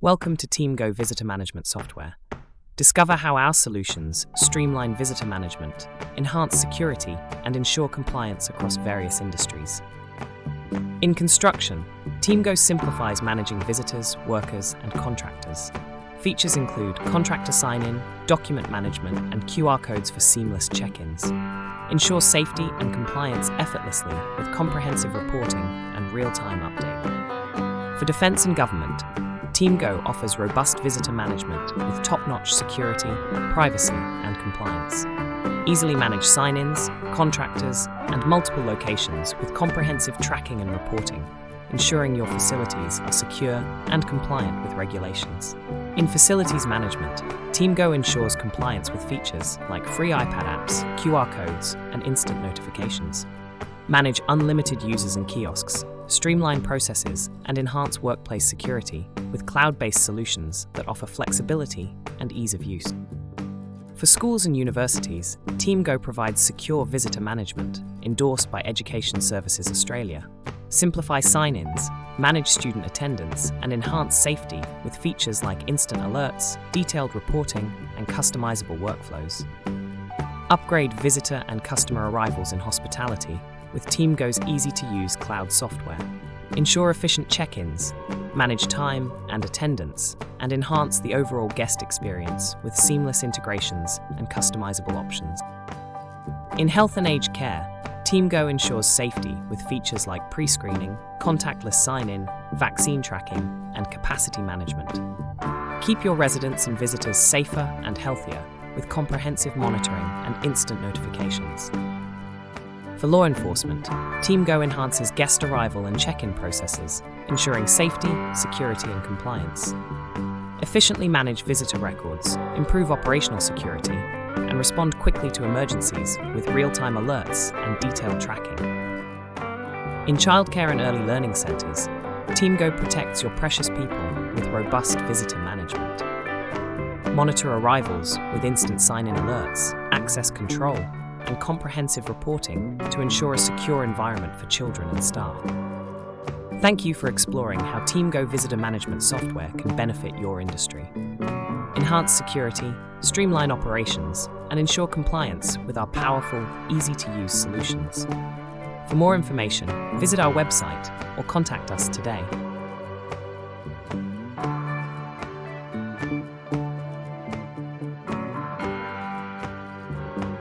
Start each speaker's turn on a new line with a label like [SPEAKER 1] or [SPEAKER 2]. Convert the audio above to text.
[SPEAKER 1] Welcome to Teamgo Visitor Management Software. Discover how our solutions streamline visitor management, enhance security, and ensure compliance across various industries. In construction, Teamgo simplifies managing visitors, workers, and contractors. Features include contractor sign-in, document management, and QR codes for seamless check-ins. Ensure safety and compliance effortlessly with comprehensive reporting and real-time update. For defense and government, Teamgo offers robust visitor management with top-notch security, privacy, and compliance. Easily manage sign-ins, contractors, and multiple locations with comprehensive tracking and reporting, ensuring your facilities are secure and compliant with regulations. In facilities management, Teamgo ensures compliance with features like free iPad apps, QR codes, and instant notifications. Manage unlimited users and kiosks, streamline processes, and enhance workplace security with cloud-based solutions that offer flexibility and ease of use. For schools and universities, Teamgo provides secure visitor management, endorsed by Education Services Australia. Simplify sign-ins, manage student attendance, and enhance safety with features like instant alerts, detailed reporting, and customizable workflows. Upgrade visitor and customer arrivals in hospitality with Teamgo's easy-to-use cloud software. Ensure efficient check-ins, manage time and attendance, and enhance the overall guest experience with seamless integrations and customizable options. In health and aged care, Teamgo ensures safety with features like pre-screening, contactless sign-in, vaccine tracking, and capacity management. Keep your residents and visitors safer and healthier with comprehensive monitoring and instant notifications. For law enforcement, Teamgo enhances guest arrival and check-in processes, ensuring safety, security, and compliance. Efficiently manage visitor records, improve operational security, and respond quickly to emergencies with real-time alerts and detailed tracking. In childcare and early learning centres, Teamgo protects your precious people with robust visitor management. Monitor arrivals with instant sign-in alerts, access control, and comprehensive reporting to ensure a secure environment for children and staff. Thank you for exploring how Teamgo Visitor Management Software can benefit your industry. Enhance security, streamline operations, and ensure compliance with our powerful, easy-to-use solutions. For more information, visit our website or contact us today.